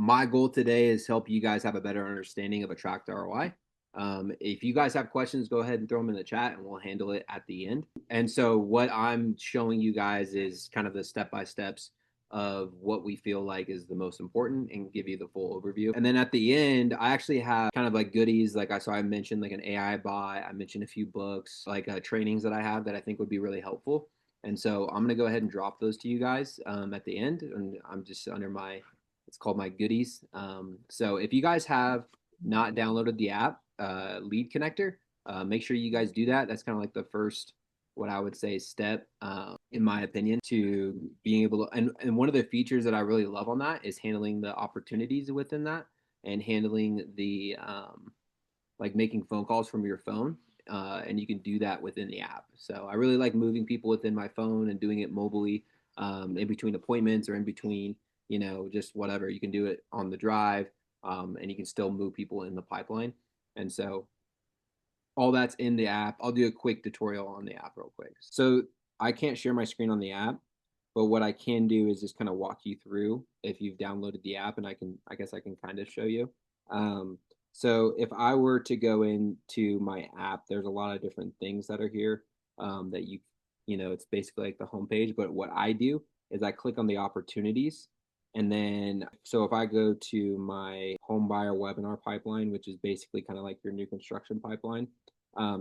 my goal today is help you guys have a better understanding of Attract ROI. If you guys have questions, go ahead and throw them in the chat and we'll handle it at the end. And so what I'm showing you guys is kind of the step-by-steps of what we feel like is the most important and give you the full overview. And then at the end, I actually have kind of like goodies. I mentioned like an AI bot. I mentioned a few books, like trainings that I have that I think would be really helpful. And so I'm going to go ahead and drop those to you guys at the end. And I'm just under it's called my goodies. So if you guys have not downloaded the app, Lead Connector, make sure you guys do that. That's kind of like the first, what I would say, step, in my opinion, to being able to. And one of the features that I really love on that is handling the opportunities within that and handling the like making phone calls from your phone. And you can do that within the app. So I really like moving people within my phone and doing it mobily, in between appointments or in between, just whatever. You can do it on the drive, and you can still move people in the pipeline. And so all that's in the app. I'll do a quick tutorial on the app real quick. So I can't share my screen on the app, but what I can do is just kind of walk you through if you've downloaded the app, and I guess I can kind of show you. Um, so if I were to go into my app, there's a lot of different things that are here, that it's basically like the homepage. But what I do is I click on the opportunities. And then, so if I go to my home buyer webinar pipeline, which is basically kind of like your new construction pipeline,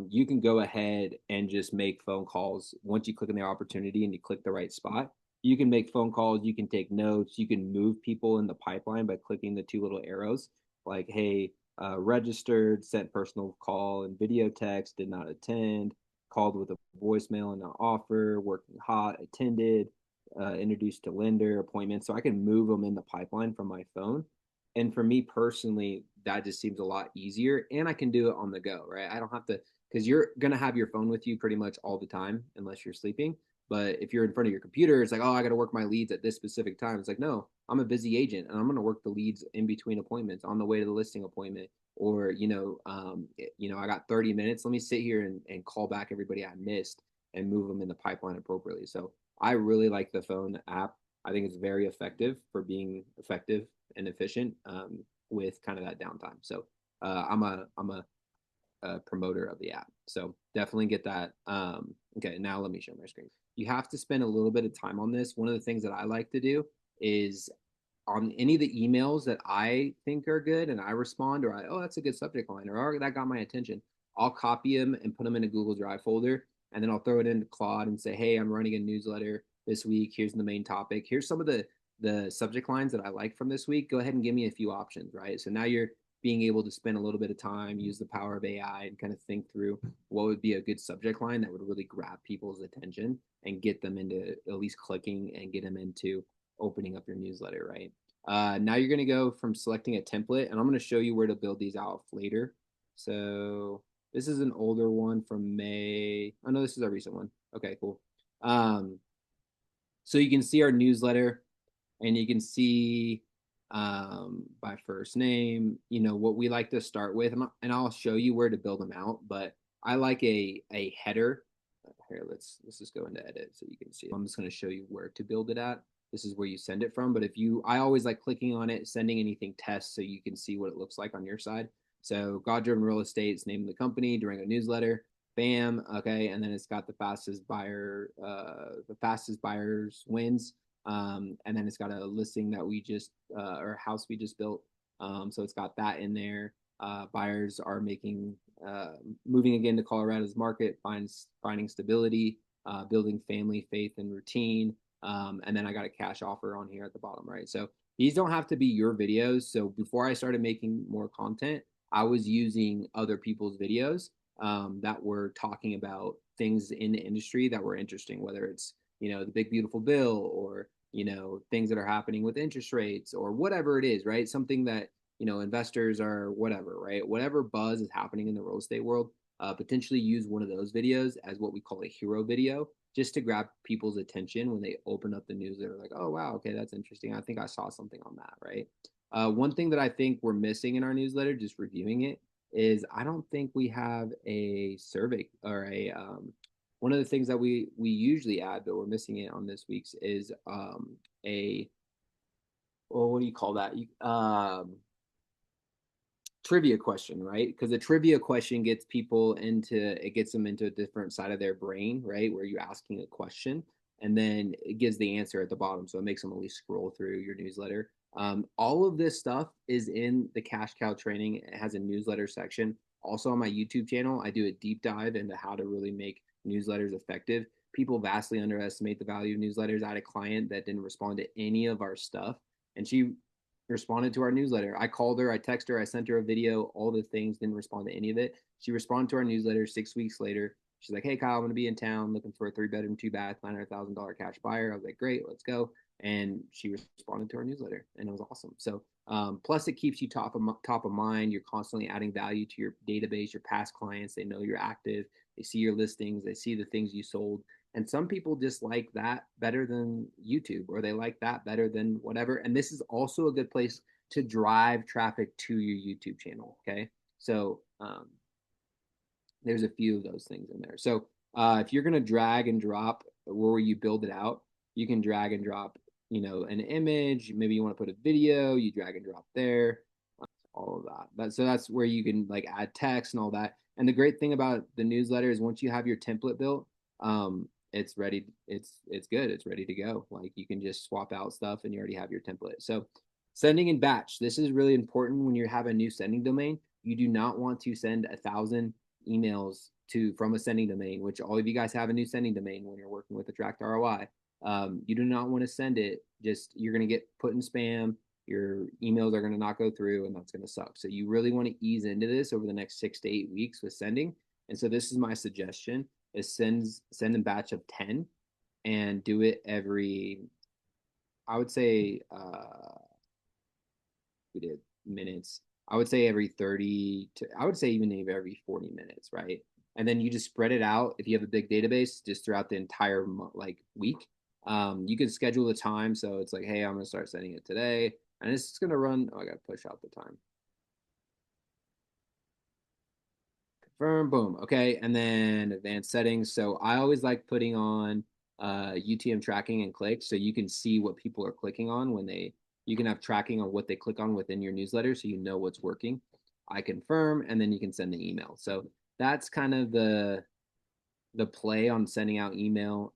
you can go ahead and just make phone calls. Once you click on the opportunity and you click the right spot, you can make phone calls, you can take notes, you can move people in the pipeline by clicking the two little arrows like, hey, registered, sent personal call and video text, did not attend, called with a voicemail and an offer, working hot, attended, introduced to lender, appointments. So I can move them in the pipeline from my phone. And for me personally, that just seems a lot easier. And I can do it on the go, right? I don't have to, because you're going to have your phone with you pretty much all the time, unless you're sleeping. But if you're in front of your computer, it's like, oh, I got to work my leads at this specific time. It's like, no, I'm a busy agent and I'm going to work the leads in between appointments on the way to the listing appointment. Or, I got 30 minutes. Let me sit here and call back everybody I missed and move them in the pipeline appropriately. So I really like the phone app. I think it's very effective for being effective and efficient, with kind of that downtime. So I'm a promoter of the app. So definitely get that. Okay, now let me share my screen. You have to spend a little bit of time on this. One of the things that I like to do is on any of the emails that I think are good and I respond, or oh, that's a good subject line, or oh, that got my attention, I'll copy them and put them in a Google Drive folder. And then I'll throw it into Claude and say, hey, I'm running a newsletter this week. Here's the main topic. Here's some of the subject lines that I like from this week. Go ahead and give me a few options, right? So now you're being able to spend a little bit of time, use the power of AI and kind of think through what would be a good subject line that would really grab people's attention and get them into at least clicking and get them into opening up your newsletter, right? Now you're going to go from selecting a template, and I'm going to show you where to build these out later. So this is an older one from May. Oh, no, this is a recent one. Okay, cool. So you can see our newsletter, and you can see by first name, what we like to start with, and I'll show you where to build them out. But I like a header. Here, let's just go into edit so you can see. I'm just going to show you where to build it at. This is where you send it from. But I always like clicking on it, sending anything test so you can see what it looks like on your side. So God Driven Real Estate is name of the company, during a newsletter. Bam. Okay. And then it's got the fastest buyers wins. And then it's got a listing that we just, or house we just built. So it's got that in there. Buyers are moving again to Colorado's market, finding stability, building family, faith, and routine. And then I got a cash offer on here at the bottom, right? So these don't have to be your videos. So before I started making more content, I was using other people's videos, that were talking about things in the industry that were interesting, whether it's, the big beautiful bill, or, things that are happening with interest rates, or whatever it is, right? Something that, investors are, whatever, right? Whatever buzz is happening in the real estate world, potentially use one of those videos as what we call a hero video, just to grab people's attention when they open up the news. They're like, oh, wow, okay, that's interesting. I think I saw something on that, right? One thing that I think we're missing in our newsletter, just reviewing it, is I don't think we have a survey or one of the things that we usually add, but we're missing it on this week's, is a well, what do you call that? Trivia question, right? Because the trivia question gets people into it, gets them into a different side of their brain, right? Where you're asking a question and then it gives the answer at the bottom. So it makes them at least scroll through your newsletter. All of this stuff is in the Cash Cow training. It has a newsletter section. Also on my YouTube channel, I do a deep dive into how to really make newsletters effective. People vastly underestimate the value of newsletters. I had a client that didn't respond to any of our stuff, and she responded to our newsletter. I called her, I texted her, I sent her a video, all the things, didn't respond to any of it. She responded to our newsletter 6 weeks later. She's like, hey, Kyle, I'm going to be in town looking for a 3-bedroom, 2-bath, $900,000 cash buyer. I was like, great, let's go. And she responded to our newsletter, and it was awesome. So, plus it keeps you top of mind. You're constantly adding value to your database, your past clients. They know you're active. They see your listings. They see the things you sold. And some people just like that better than YouTube, or they like that better than whatever. And this is also a good place to drive traffic to your YouTube channel. Okay. So there's a few of those things in there. So if you're going to drag and drop where you build it out, you can drag and drop, an image. Maybe you want to put a video, you drag and drop there, all of that. So that's where you can like add text and all that. And the great thing about the newsletter is once you have your template built, it's ready. It's good. It's ready to go. Like you can just swap out stuff and you already have your template. So sending in batch. This is really important when you have a new sending domain. You do not want to send 1,000 emails from a sending domain, which all of you guys have a new sending domain when you're working with AttractROI. You do not want to send it. You're going to get put in spam. Your emails are going to not go through, and that's going to suck. So you really want to ease into this over the next 6 to 8 weeks with sending. And so this is my suggestion: is send a batch of 10 and do it every. I would say we did minutes. I would say every 30 to, I would say even every 40 minutes, right? And then you just spread it out. If you have a big database, just throughout the entire week. You can schedule the time. So it's like, hey, I'm going to start sending it today. And it's going to run. Oh, I got to push out the time. Confirm, boom. Okay. And then advanced settings. So I always like putting on UTM tracking and clicks so you can see what people are clicking on you can have tracking on what they click on within your newsletter so you know what's working. I confirm, and then you can send the email. So that's kind of the play on sending out email.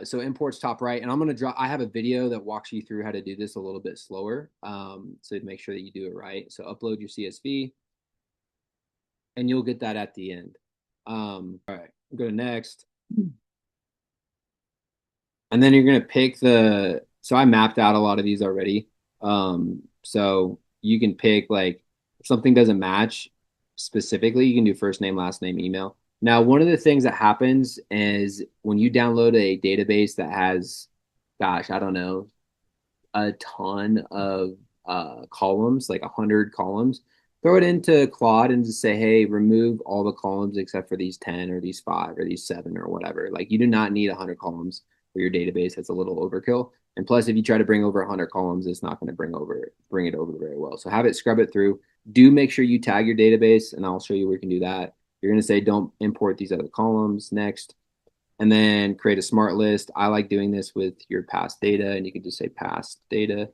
So imports top right, and I'm going to drop, I have a video that walks you through how to do this a little bit slower. So make sure that you do it right. So upload your CSV and you'll get that at the end. All right, go to next. And then you're going to pick so I mapped out a lot of these already. So you can pick like, if something doesn't match specifically, you can do first name, last name, email. Now, one of the things that happens is when you download a database that has, gosh, I don't know, a ton of columns, like 100 columns, throw it into Claude and just say, hey, remove all the columns except for these 10 or these 5 or these 7 or whatever. Like you do not need 100 columns for your database. That's a little overkill. And plus, if you try to bring over 100 columns, it's not going to bring it over very well. So have it scrub it through. Do make sure you tag your database, and I'll show you where you can do that. You're going to say, don't import these other columns. Next, and then create a smart list. I like doing this with your past data, and you can just say past data.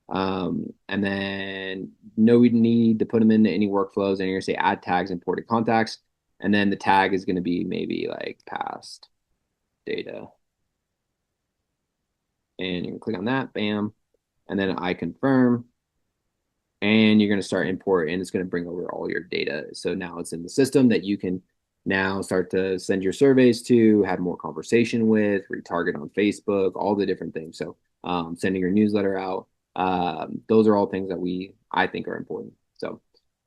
And then no need to put them into any workflows, and you're going to say add tags, imported contacts. And then the tag is going to be maybe like past data. And you can click on that, bam. And then I confirm. And you're going to start import, and it's going to bring over all your data. So now it's in the system that you can now start to send your surveys to, have more conversation with, retarget on Facebook, all the different things. So sending your newsletter out, those are all things that I think are important. So,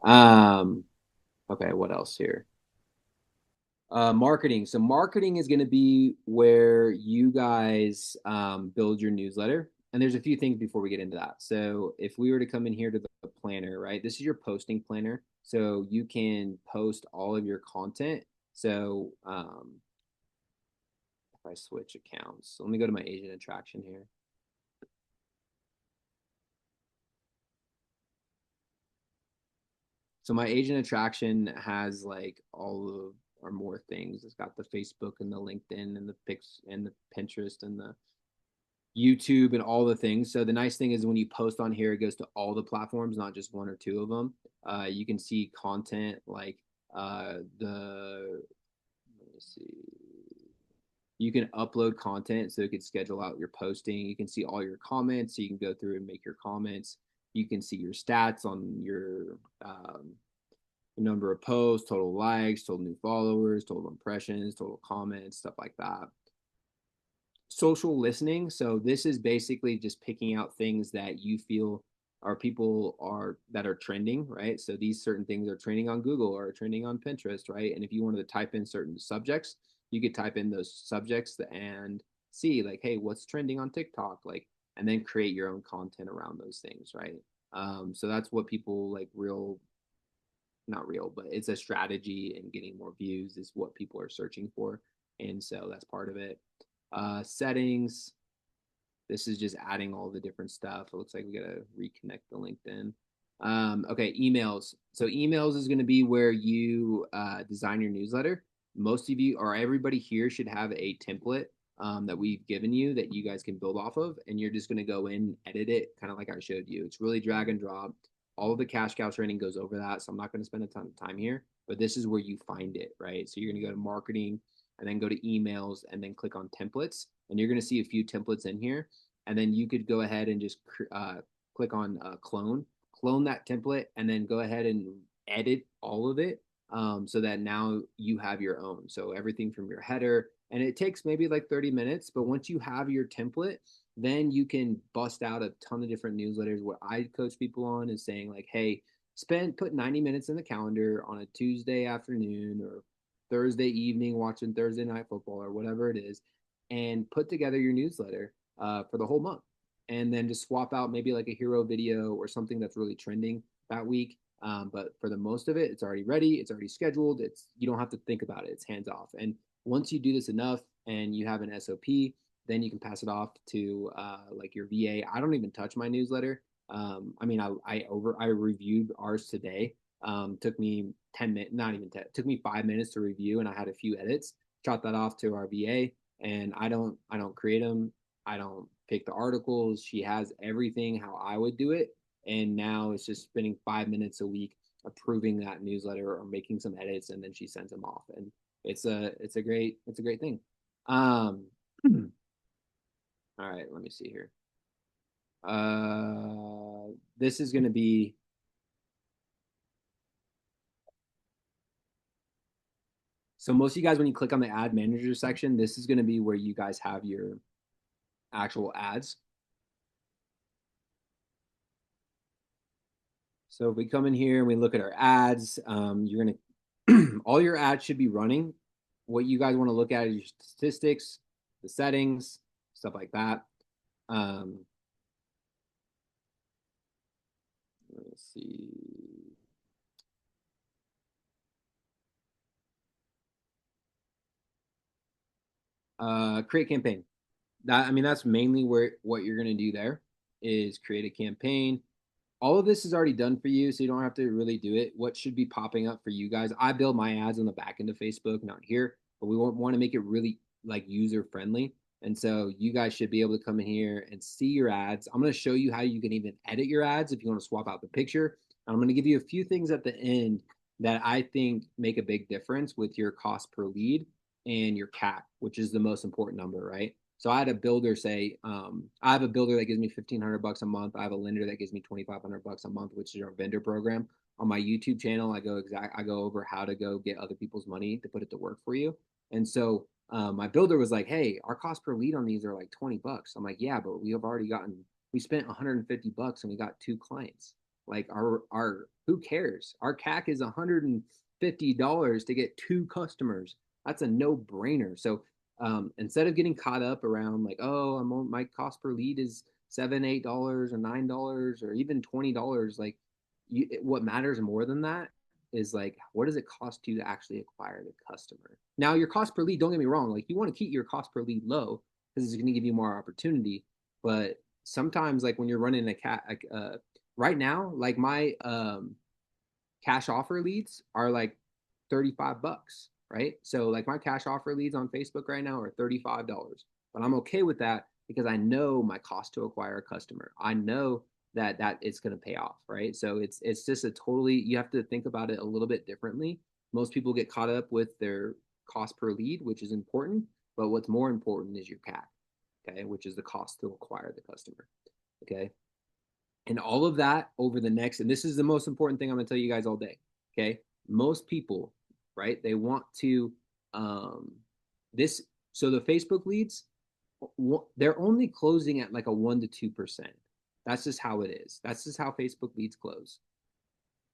okay, what else here? Marketing. So marketing is going to be where you guys build your newsletter. And there's a few things before we get into that. So if we were to come in here to the planner, right? This is your posting planner. So you can post all of your content. So if I switch accounts, let me go to my agent attraction here. So my agent attraction has like all of or more things. It's got the Facebook and the LinkedIn and the pics and the Pinterest and the YouTube and all the things. So the nice thing is when you post on here, it goes to all the platforms, not just one or two of them. You can see content like let me see. You can upload content so it could schedule out your posting. You can see all your comments, so you can go through and make your comments. You can see your stats on your number of posts, total likes, total new followers, total impressions, total comments, stuff like that. Social listening. So this is basically just picking out things that you feel are people are that are trending, right? So these certain things are trending on Google or trending on Pinterest, right? And if you wanted to type in certain subjects, you could type in those subjects and see like, hey, what's trending on TikTok? Like, and then create your own content around those things, right? So that's what people like not real, but it's a strategy and getting more views is what people are searching for. And so that's part of it. Settings. This is just adding all the different stuff. It looks like we gotta reconnect the LinkedIn. Okay, emails. So emails is going to be where you design your newsletter. Most of you or everybody here should have a template that we've given you that you guys can build off of, and you're just going to go in, edit it, kind of like I showed you. It's really drag and drop. All of the cash cow training goes over that, so I'm not going to spend a ton of time here. But this is where you find it, right? So you're going to go to marketing, and then go to emails, and then click on templates, and you're going to see a few templates in here, and then you could go ahead and just click on clone that template, and then go ahead and edit all of it so that now you have your own. So everything from your header, and it takes maybe like 30 minutes, but once you have your template, then you can bust out a ton of different newsletters. What I coach people on is saying like, hey, put 90 minutes in the calendar on a Tuesday afternoon or Thursday evening watching Thursday night football or whatever it is, and put together your newsletter for the whole month. And then just swap out maybe like a hero video or something that's really trending that week. But for the most of it, it's already ready. It's already scheduled. You don't have to think about it. It's hands off. And once you do this enough and you have an SOP, then you can pass it off to like your VA. I don't even touch my newsletter. I mean, I reviewed ours today. Took me 10 minutes, not even 10. Took me 5 minutes to review, and I had a few edits. Shot that off to our VA, and I don't create them. I don't pick the articles. She has everything how I would do it, and now it's just spending 5 minutes a week approving that newsletter or making some edits, and then she sends them off, and it's a great thing. All right, let me see here. This is going to be so most of you guys when you click on the ad manager section, this is going to be where you guys have your actual ads. So if we come in here and we look at our ads, you're going to all your ads should be running. What you guys want to look at is your statistics, the settings, stuff like that. Let's see. Create campaign. That's mainly where what you're going to do there is create a campaign. All of this is already done for you, so you don't have to really do it. What should be popping up for you guys? I build my ads on the back end of Facebook, not here, but we want to make it really like user friendly. And so you guys should be able to come in here and see your ads. I'm going to show you how you can even edit your ads if you want to swap out the picture. I'm going to give you a few things at the end that I think make a big difference with your cost per lead and your CAC, which is the most important number, right? So I had a builder say, I have a builder that gives me $1,500 a month. I have a lender that gives me $2,500 a month, which is our vendor program. On my YouTube channel, I go over how to go get other people's money to put it to work for you. And so my builder was like, hey, our cost per lead on these are like $20. I'm like, yeah, but we spent $150 and we got 2 clients. Like our who cares? Our CAC is $150 to get 2 customers. That's a no brainer. So instead of getting caught up around like, oh, my cost per lead is $7, $8 or $9 or even $20, like what matters more than that is like, what does it cost you to actually acquire the customer? Now, your cost per lead, don't get me wrong, like you want to keep your cost per lead low because it's going to give you more opportunity. But sometimes, like when you're running right now, like my cash offer leads are like $35, right? So like my cash offer leads on Facebook right now are $35, but I'm okay with that because I know my cost to acquire a customer. I know that it's going to pay off, right? So it's just a totally, you have to think about it a little bit differently. Most people get caught up with their cost per lead, which is important, but what's more important is your CAC, okay, which is the cost to acquire the customer, okay? And all of that over the next, and this is the most important thing I'm going to tell you guys all day, okay? Most people, right, they want to, um, this, so the Facebook leads, they're only closing at like a 1 to 2%. That's just how it is. That's just how Facebook leads close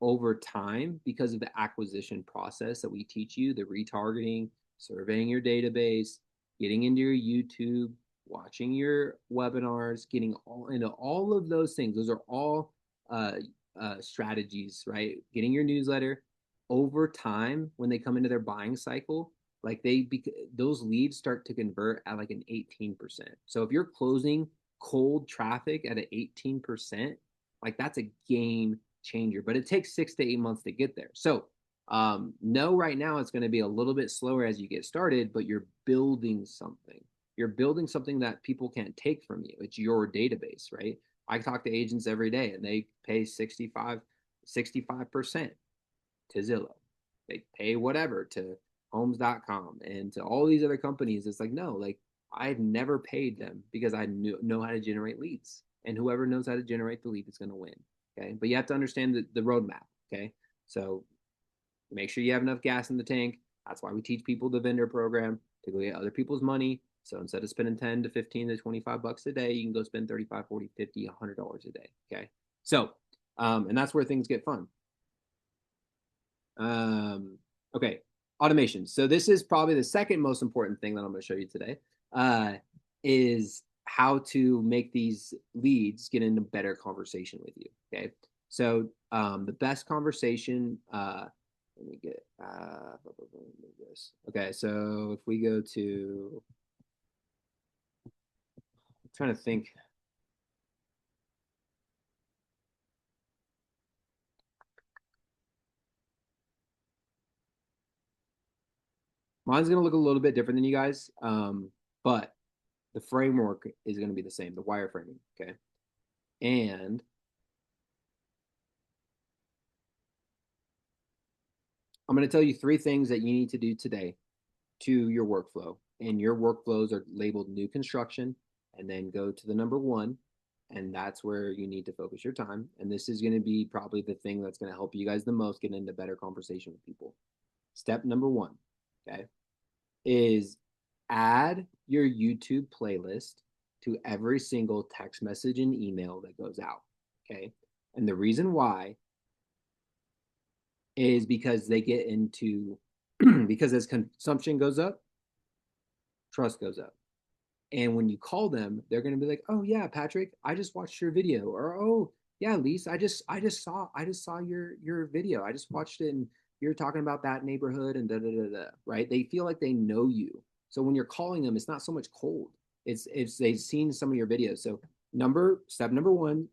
over time because of the acquisition process that we teach you, the retargeting, surveying your database, getting into your YouTube, watching your webinars, getting all into all of those things. Those are all uh, strategies, right? Getting your newsletter over time when they come into their buying cycle, like those leads start to convert at like an 18%. So if you're closing cold traffic at an 18%, like that's a game changer, but it takes 6 to 8 months to get there. So no, right now it's going to be a little bit slower as you get started, but you're building something. You're building something that people can't take from you. It's your database, right? I talk to agents every day and they pay 65% to Zillow. They pay whatever to homes.com and to all these other companies. It's like, no, like I've never paid them because I know how to generate leads. And whoever knows how to generate the lead is going to win. Okay. But you have to understand the roadmap. Okay. So make sure you have enough gas in the tank. That's why we teach people the vendor program to go get other people's money. So instead of spending 10 to 15 to 25 bucks a day, you can go spend 35, 40, 50, $100 a day. Okay. So, and that's where things get fun. Okay, automation. So this is probably the second most important thing that I'm going to show you today, is how to make these leads get into better conversation with you. Okay, so the best conversation. Let me get this. Okay, so if we go to, I'm trying to think. Mine's going to look a little bit different than you guys, but the framework is going to be the same, the wireframing. Okay, and I'm going to tell you 3 things that you need to do today to your workflow. And your workflows are labeled new construction, and then go to the number 1. And that's where you need to focus your time. And this is going to be probably the thing that's going to help you guys the most get into better conversation with people. Step number 1, okay, is add your YouTube playlist to every single text message and email that goes out. Okay. And the reason why is because they get into, because as consumption goes up, trust goes up. And when you call them, they're going to be like, "Oh yeah, Patrick, I just watched your video," or "Oh yeah, Lise, I just saw your video. I just watched it, and you're talking about that neighborhood and da da da da." Right? They feel like they know you. So when you're calling them, it's not so much cold. It's they've seen some of your videos. So step number 1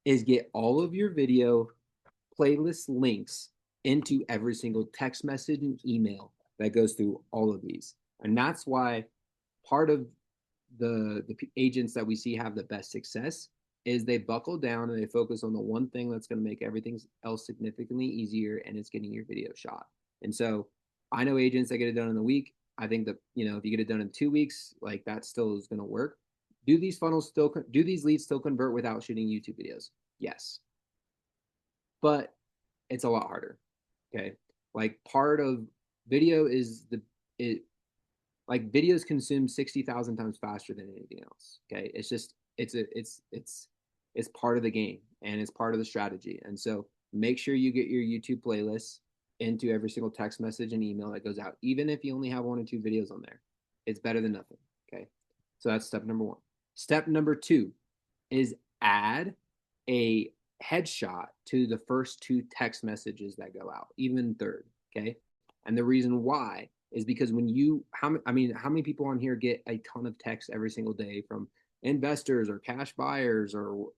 is get all of your video playlist links into every single text message and email that goes through all of these. And that's why part of the agents that we see have the best success is they buckle down and they focus on the one thing that's going to make everything else significantly easier, and it's getting your video shot. And so I know agents that get it done in a week. I think that, if you get it done in 2 weeks, like that still is going to work. Do these leads still convert without shooting YouTube videos? Yes, but it's a lot harder. Okay. Like part of video is like videos consume 60,000 times faster than anything else. Okay. It's just, it's part of the game and it's part of the strategy. And so make sure you get your YouTube playlists into every single text message and email that goes out. Even if you only have 1 or 2 videos on there, it's better than nothing. Okay. So that's step number 1. Step number 2 is add a headshot to the first 2 text messages that go out, even third. Okay. And the reason why is because when how many people on here get a ton of texts every single day from investors or cash buyers or,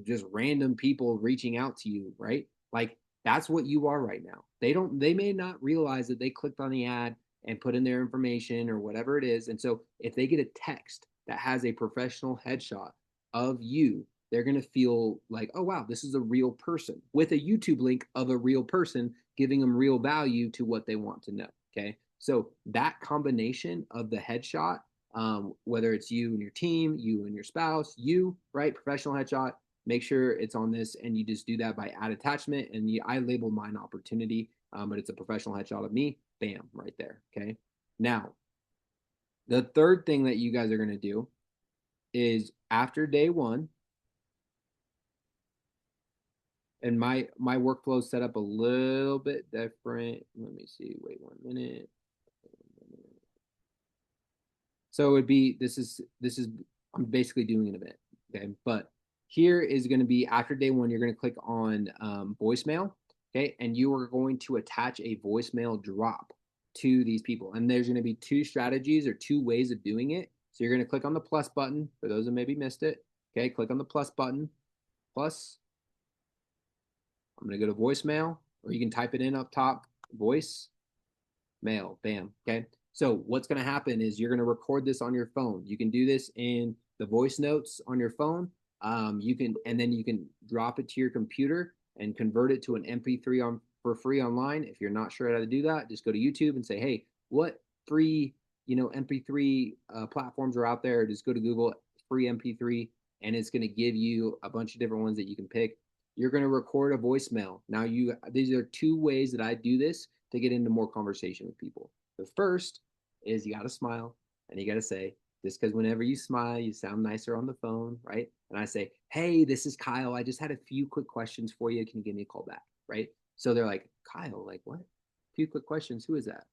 just random people reaching out to you, right? Like that's what you are right now. They may not realize that they clicked on the ad and put in their information or whatever it is. And so if they get a text that has a professional headshot of you, they're going to feel like, oh, wow, this is a real person with a YouTube link of a real person giving them real value to what they want to know. Okay. So that combination of the headshot, whether it's you and your team, you and your spouse, you, right? Professional headshot, make sure it's on this. And you just do that by add attachment. And I label mine opportunity, but it's a professional headshot of me. Bam, right there. Okay. Now, the third thing that you guys are going to do is after day one, and my workflow is set up a little bit different. Let me see. Wait 1 minute. So it would be this is I'm basically doing an event. Okay, but here is going to be after day one. You're going to click on voicemail. Okay, and you are going to attach a voicemail drop to these people. And there's going to be two strategies or two ways of doing it. So you're going to click on the plus button for those that maybe missed it. Okay, click on the plus button. Plus, I'm going to go to voicemail, or you can type it in up top. Voice mail. Bam. Okay. So what's going to happen is you're going to record this on your phone. You can do this in the voice notes on your phone. And then you can drop it to your computer and convert it to an MP3 for free online. If you're not sure how to do that, just go to YouTube and say, hey, what free, MP3 platforms are out there? Just go to Google free MP3, and it's going to give you a bunch of different ones that you can pick. You're going to record a voicemail. Now, these are two ways that I do this to get into more conversation with people. The first is you got to smile and you got to say, just because whenever you smile, you sound nicer on the phone, right? And I say, hey, this is Kyle. I just had a few quick questions for you. Can you give me a call back, right? So they're like, Kyle, like what? A few quick questions. Who is that,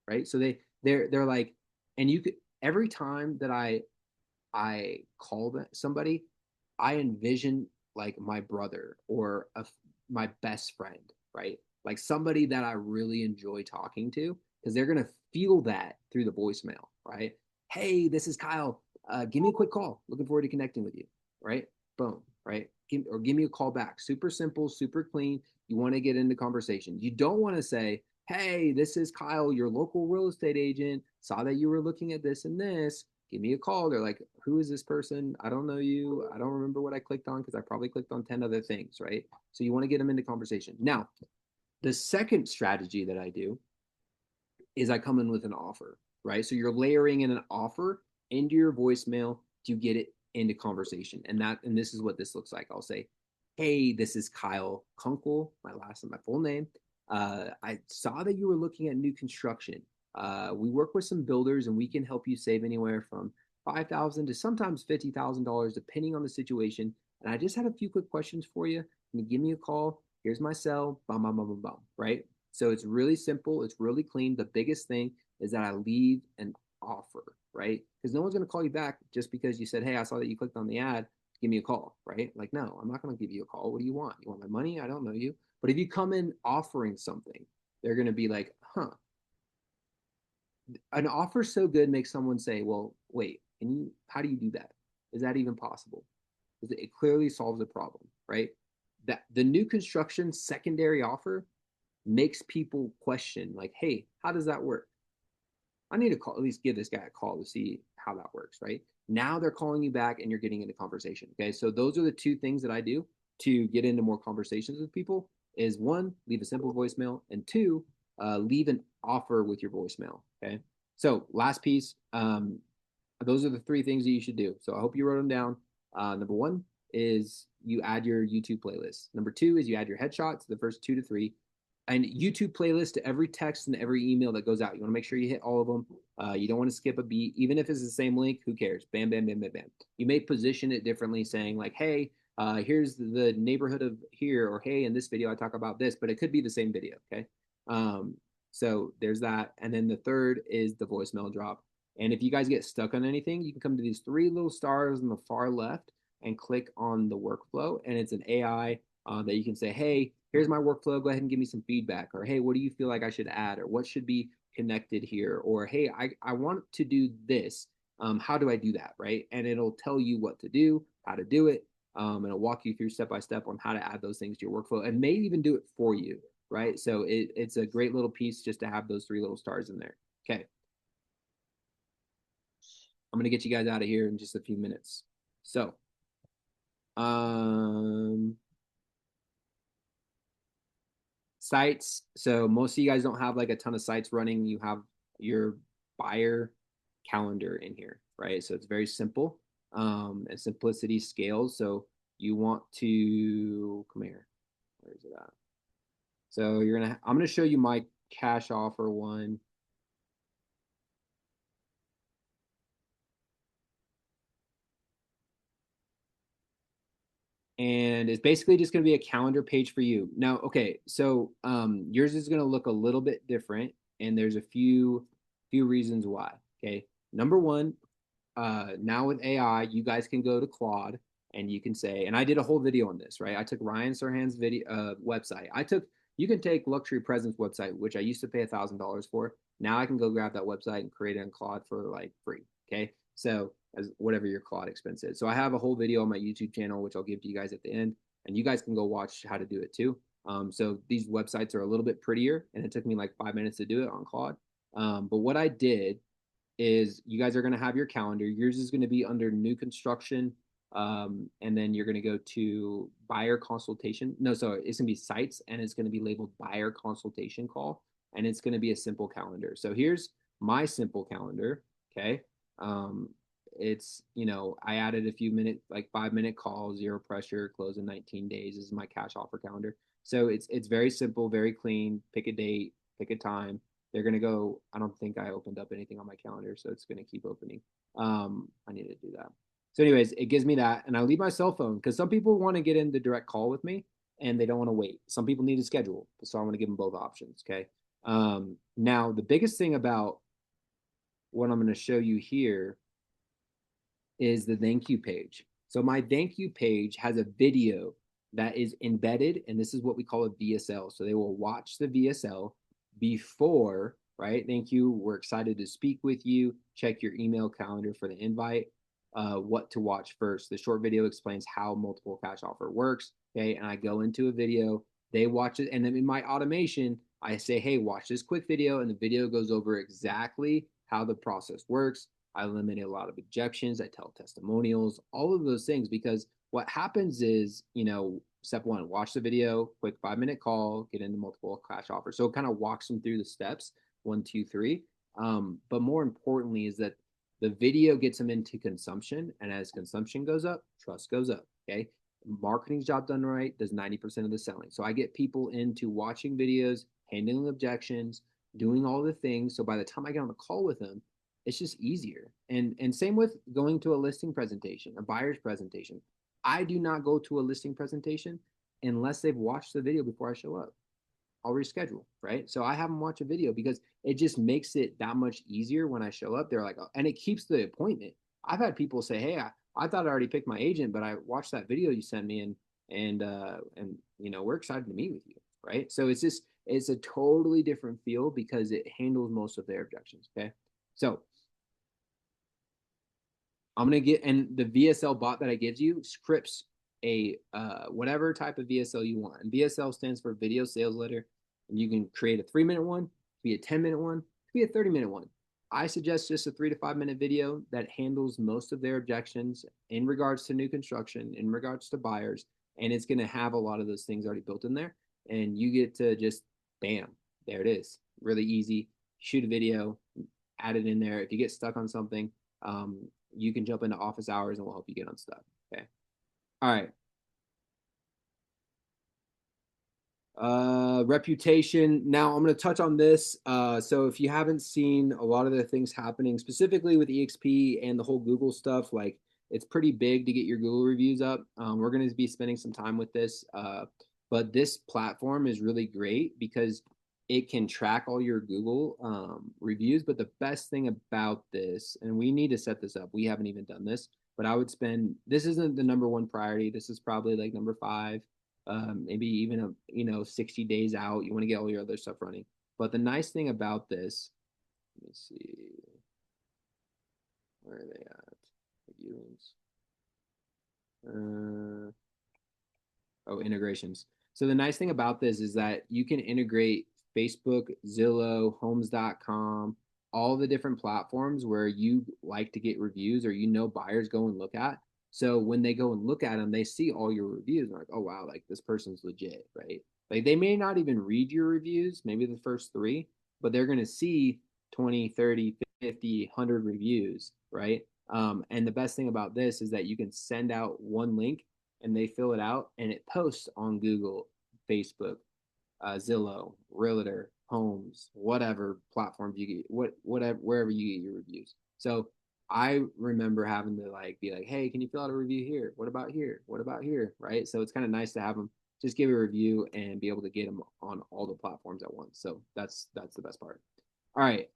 right? So they're like, and you could every time that I call somebody, I envision like my brother or my best friend, right? Like somebody that I really enjoy talking to, because they're going to feel that through the voicemail, right? Hey, this is Kyle. Give me a quick call. Looking forward to connecting with you, right? Boom, right? Give me a call back. Super simple, super clean. You want to get into conversation. You don't want to say, hey, this is Kyle, your local real estate agent. Saw that you were looking at this and this. Give me a call. They're like, who is this person? I don't know you. I don't remember what I clicked on because I probably clicked on 10 other things, right? So you want to get them into conversation. Now, the second strategy that I do is I come in with an offer, right? So you're layering in an offer into your voicemail to get it into conversation. And this is what this looks like. I'll say, hey, this is Kyle Kunkel, my last and my full name. I saw that you were looking at new construction. We work with some builders and we can help you save anywhere from $5,000 to sometimes $50,000, depending on the situation. And I just had a few quick questions for you. Can you give me a call? Here's my cell, bum, bum, bum, bum, bum, right? So it's really simple. It's really clean. The biggest thing is that I leave an offer, right? Because no one's going to call you back just because you said, hey, I saw that you clicked on the ad. Give me a call, right? Like, no, I'm not going to give you a call. What do you want? You want my money? I don't know you. But if you come in offering something, they're going to be like, huh. An offer so good makes someone say, well, wait, how do you do that? Is that even possible? Because it clearly solves a problem, right? That the new construction secondary offer makes people question, like, hey, how does that work? I need to call, at least give this guy a call to see how that works, right? Now they're calling you back and you're getting into conversation. Okay. So those are the two things that I do to get into more conversations with people is one, leave a simple voicemail, and two, leave an offer with your voicemail. Okay. So last piece, those are the three things that you should do. So I hope you wrote them down. Number one is you add your YouTube playlist. Number two is you add your headshots, the first 2 to 3, and YouTube playlist to every text and every email that goes out. You want to make sure you hit all of them. You don't want to skip a beat, even if it's the same link. Who cares? Bam, bam, bam, bam, bam. You may position it differently, saying like, "Hey, here's the neighborhood of here," or "Hey, in this video I talk about this," but it could be the same video. Okay, so there's that, and then the third is the voicemail drop. And if you guys get stuck on anything, you can come to these 3 little stars on the far left and click on the workflow, and it's an AI that you can say, hey, here's my workflow. Go ahead and give me some feedback. Or, hey, what do you feel like I should add? Or what should be connected here? Or, hey, I want to do this. How do I do that? Right. And it'll tell you what to do, how to do it. And it'll walk you through step by step on how to add those things to your workflow and may even do it for you. Right. So it's a great little piece just to have those 3 little stars in there. Okay. I'm gonna get you guys out of here in just a few minutes. So, um, sites. So most of you guys don't have like a ton of sites running. You have your buyer calendar in here, right? So it's very simple. And simplicity scales. So you want to come here. Where is it at? So I'm gonna show you my cash offer one. And it's basically just going to be a calendar page for you. Now, okay, so yours is going to look a little bit different, and there's a few reasons why. Okay, number one, now with AI, you guys can go to Claude and you can say, and I did a whole video on this, right? I took Ryan Serhan's video website. You can take Luxury Presence website, which I used to pay $1,000 for. Now I can go grab that website and create it in Claude for like free. Okay, so as whatever your Claude expense is. So I have a whole video on my YouTube channel, which I'll give to you guys at the end, and you guys can go watch how to do it too. So these websites are a little bit prettier, and it took me like 5 minutes to do it on Claude. But what I did is you guys are going to have your calendar. Yours is going to be under new construction. And then you're going to go to buyer consultation. No, sorry, it's going to be sites and it's going to be labeled buyer consultation call. And it's going to be a simple calendar. So here's my simple calendar. Okay. Um, I added a few minute, like 5 minute calls, zero pressure, close in 19 days. This is my cash offer calendar. So it's very simple, very clean. Pick a date, pick a time. They're gonna go. I don't think I opened up anything on my calendar, so it's gonna keep opening. I need to do that. So, anyways, it gives me that, and I leave my cell phone because some people want to get in the direct call with me, and they don't want to wait. Some people need a schedule, so I want to give them both options. Okay. Now the biggest thing about what I'm going to show you here is the thank you page. So my thank you page has a video that is embedded, and this is what we call a VSL. So they will watch the VSL before, right? Thank you. We're excited to speak with you. Check your email calendar for the invite. What to watch first. The short video explains how multiple cash offer works. Okay. And I go into a video, they watch it. And then in my automation, I say, hey, watch this quick video. And the video goes over exactly how the process works. I eliminate a lot of objections. I tell testimonials, all of those things, because what happens is, step one, watch the video, quick 5 minute call, get into multiple cash offers. So it kind of walks them through the steps, 1, 2, 3. But more importantly is that the video gets them into consumption. And as consumption goes up, trust goes up. Okay. Marketing's job done right does 90% of the selling. So I get people into watching videos, handling objections, doing all the things. So by the time I get on a call with them, it's just easier. And same with going to a listing presentation, a buyer's presentation. I do not go to a listing presentation unless they've watched the video before I show up. I'll reschedule, right? So I have them watch a video because it just makes it that much easier when I show up. They're like, oh, and it keeps the appointment. I've had people say, hey, I thought I already picked my agent, but I watched that video you sent me and we're excited to meet with you, right? So it's a totally different feel because it handles most of their objections. Okay. So I'm gonna get, and the VSL bot that I gives you scripts a whatever type of VSL you want. And VSL stands for video sales letter. And you can create a 3 minute one, be a 10 minute one, be a 30 minute one. I suggest just a 3 to 5 minute video that handles most of their objections in regards to new construction, in regards to buyers, and it's gonna have a lot of those things already built in there. And you get to just bam, there it is. Really easy. Shoot a video, add it in there. If you get stuck on something, you can jump into office hours and we'll help you get unstuck. Okay. All right. Reputation. Now I'm going to touch on this. So if you haven't seen a lot of the things happening specifically with EXP and the whole Google stuff, like it's pretty big to get your Google reviews up. We're going to be spending some time with this. But this platform is really great because it can track all your Google reviews. But the best thing about this, and we need to set this up, we haven't even done this, but I would spend, this isn't the number one priority. This is probably like number 5, maybe even 60 days out. You want to get all your other stuff running. But the nice thing about this, let me see, where are they at? Integrations. So the nice thing about this is that you can integrate Facebook, Zillow, Homes.com, all the different platforms where you like to get reviews or buyers go and look at. So when they go and look at them, they see all your reviews and like, oh wow, like this person's legit, right? Like they may not even read your reviews, maybe the first three, but they're going to see 20, 30, 50, 100 reviews, right? And the best thing about this is that you can send out one link and they fill it out and it posts on Google, Facebook, Zillow, Realtor, Homes, whatever platforms you get, whatever wherever you get your reviews. So I remember having to like be like, hey, can you fill out a review here? What about here? What about here? Right. So it's kind of nice to have them just give a review and be able to get them on all the platforms at once. So that's the best part. All right.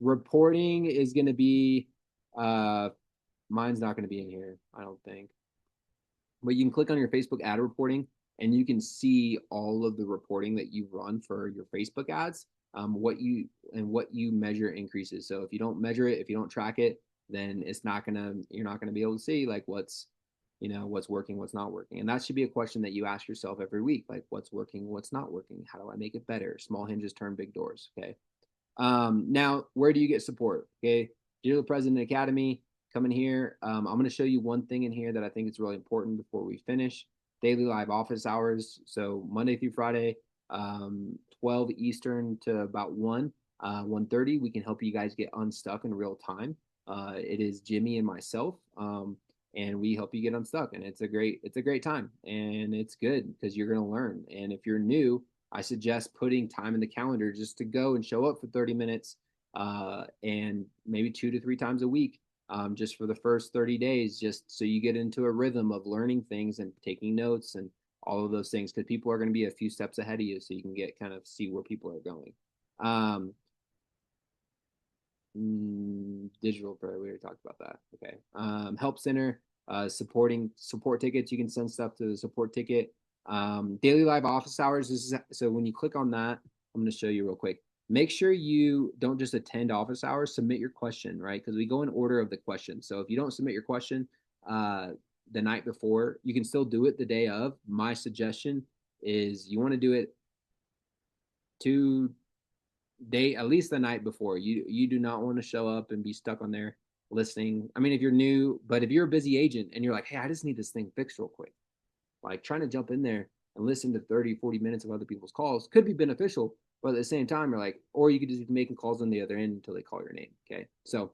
Reporting is going to be mine's not going to be in here, I don't think. But you can click on your Facebook ad reporting and you can see all of the reporting that you run for your Facebook ads, what you measure increases. So if you don't measure it, if you don't track it, then you're not gonna be able to see like what's working, what's not working. And that should be a question that you ask yourself every week, like what's working, what's not working, how do I make it better? Small hinges turn big doors. Okay. Now, where do you get support? Okay, Digital President Academy, come in here. I'm going to show you one thing in here that I think is really important before we finish. Daily live office hours. So Monday through Friday, 12 Eastern to about 1:30. We can help you guys get unstuck in real time. It is Jimmy and myself, and we help you get unstuck. And it's a great time, and it's good because you're going to learn. And if you're new, I suggest putting time in the calendar just to go and show up for 30 minutes and maybe 2 to 3 times a week just for the first 30 days, just so you get into a rhythm of learning things and taking notes and all of those things because people are going to be a few steps ahead of you so you can get kind of see where people are going. Um, Digital prayer, we already talked about that. Okay. Help center, supporting support tickets. You can send stuff to the support ticket. Daily live office hours. So when you click on that, I'm going to show you real quick. Make sure you don't just attend office hours, submit your question, right? Because we go in order of the question. So if you don't submit your question the night before, you can still do it the day of. My suggestion is you want to do it 2 day at least the night before. You do not want to show up and be stuck on there listening. I mean, if you're new, but if you're a busy agent and you're like, hey, I just need this thing fixed real quick, like trying to jump in there and listen to 30, 40 minutes of other people's calls could be beneficial, but at the same time, you're like, or you could just be making calls on the other end until they call your name. Okay. So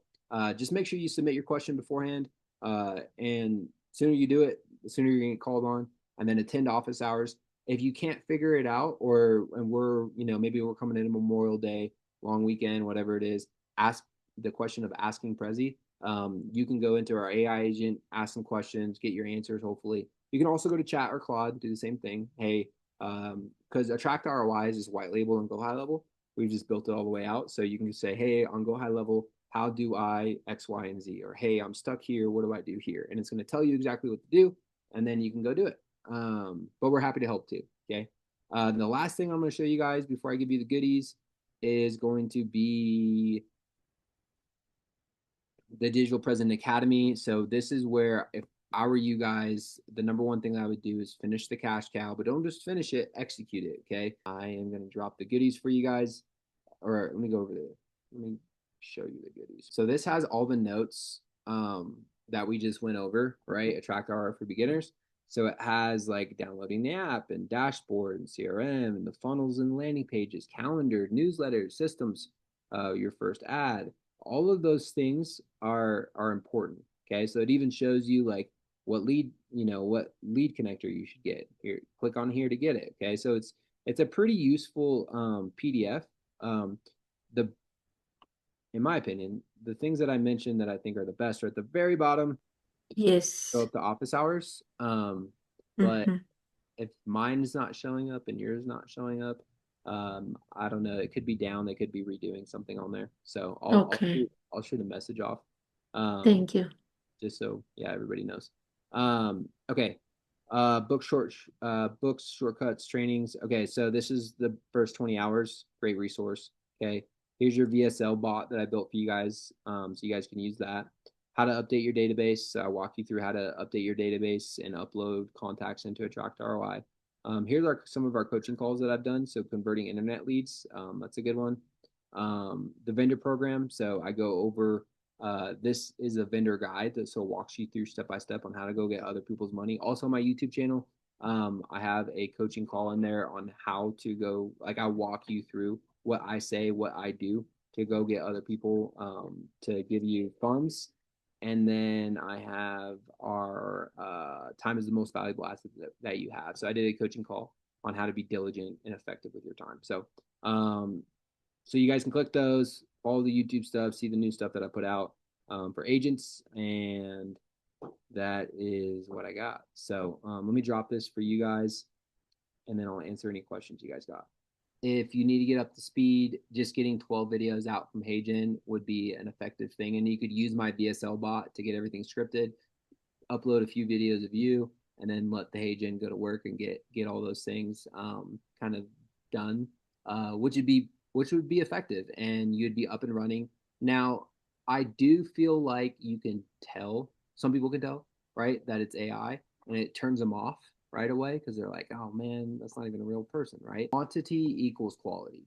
just make sure you submit your question beforehand. And sooner you do it, the sooner you're going to get called on, and then attend office hours. If you can't figure it out, and maybe we're coming into Memorial Day, long weekend, whatever it is, ask the question of asking Prezi. You can go into our AI agent, ask some questions, get your answers, hopefully. You can also go to chat or Claude, do the same thing. Hey, because AttractROI is white label and Go High Level. We've just built it all the way out. So you can say, hey, on Go High Level, how do I X, Y, and Z? Or hey, I'm stuck here. What do I do here? And it's going to tell you exactly what to do. And then you can go do it. But we're happy to help too. Okay. The last thing I'm going to show you guys before I give you the goodies is going to be the Digital President Academy. So this is where, if I were you guys, the number one thing I would do is finish the cash cow, but don't just finish it, execute it. Okay. I am going to drop the goodies for you guys. Or let me go over there. Let me show you the goodies. So this has all the notes that we just went over, right? AttractROI for beginners. So it has like downloading the app and dashboard and CRM and the funnels and landing pages, calendar, newsletters, systems, your first ad. All of those things are important. Okay. So it even shows you like what lead connector you should get. Here, click on here to get it. Okay. So it's a pretty useful PDF. The In my opinion, the things that I mentioned that I think are the best are at the very bottom. Go Yes. up to office hours. But Mm-hmm. if mine is not showing up and yours not showing up, I don't know. It could be down. They could be redoing something on there. So Okay. I'll shoot a message off. Um, Thank you. just so yeah, everybody knows. Okay. Books, shortcuts, trainings. Okay, so this is the first 20 hours. Great resource. Okay. Here's your VSL bot that I built for you guys. So you guys can use that. How to update your database. I'll walk you through how to update your database and upload contacts into AttractROI. Here's some of our coaching calls that I've done. So converting internet leads. That's a good one. the vendor program. So I go over this is a vendor guide that so walks you through step by step on how to go get other people's money. Also, my YouTube channel, I have a coaching call in there on how to go. Like I walk you through what I say, what I do to go get other people to give you funds. And then I have our time is the most valuable asset that you have. So I did a coaching call on how to be diligent and effective with your time. Um, so you guys can click those, follow the YouTube stuff, see the new stuff that I put out for agents, and that is what I got. So let me drop this for you guys, and then I'll answer any questions you guys got. If you need to get up to speed, just getting 12 videos out from HeyGen would be an effective thing. And you could use my VSL bot to get everything scripted, upload a few videos of you, and then let the HeyGen go to work and get all those things kind of done, which would be effective, and you'd be up and running. Now, I do feel like you can tell, some people can tell, right, that it's AI, and it turns them off right away because they're like, oh man, that's not even a real person, right? Quantity equals quality,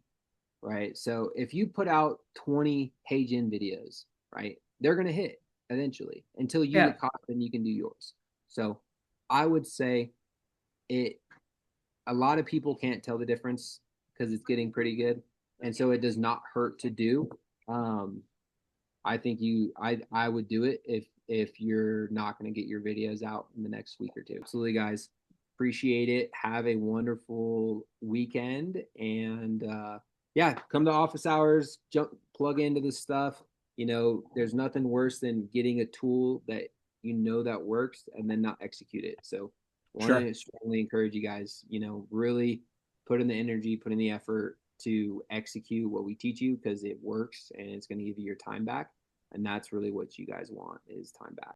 right? So if you put out 20 HeyGen videos, right, they're going to hit eventually until you Yeah. get caught, then you can do yours. So I would say it, a lot of people can't tell the difference because it's getting pretty good. And so it does not hurt to do. Um, I think I would do it if you're not going to get your videos out in the next week or two. Absolutely, guys. Appreciate it. Have a wonderful weekend, and yeah, come to office hours. Jump, plug into this stuff. There's nothing worse than getting a tool that that works and then not execute it. So, want Sure. to strongly encourage you guys. Really put in the energy, put in the effort to execute what we teach you because it works and it's going to give you your time back. And that's really what you guys want is time back.